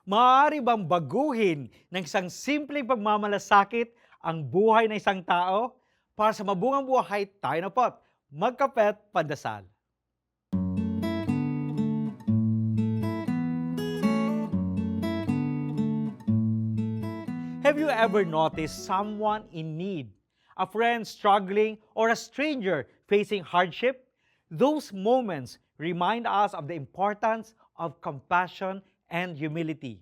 Maaari bang baguhin ng isang simpleng pagmamalasakit ang buhay ng isang tao? Para sa mabungang buhay, tayo na po't magkapet pandasal. Have you ever noticed someone in need? A friend struggling or a stranger facing hardship? Those moments remind us of the importance of compassion and humility.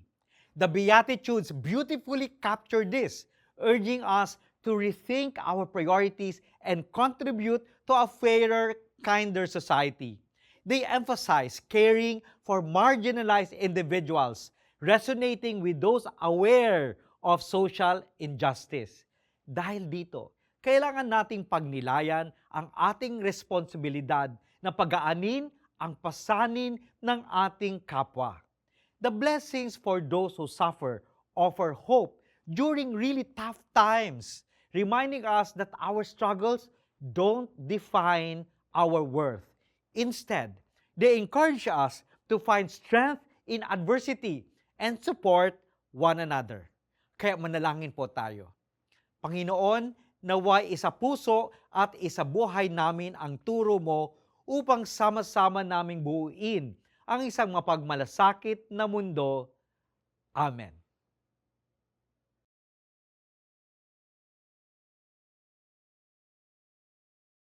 The Beatitudes beautifully capture this, urging us to rethink our priorities and contribute to a fairer, kinder society. They emphasize caring for marginalized individuals, resonating with those aware of social injustice. Dahil dito, kailangan nating pagnilayan ang ating responsibilidad na pag-aanin ang pasanin ng ating kapwa. The blessings for those who suffer offer hope during really tough times, reminding us that our struggles don't define our worth. Instead, they encourage us to find strength in adversity and support one another. Kaya manalangin po tayo. Panginoon, naway isa puso at isa buhay namin ang turo mo upang sama-sama naming buuin ang isang mapagmalasakit na mundo. Amen.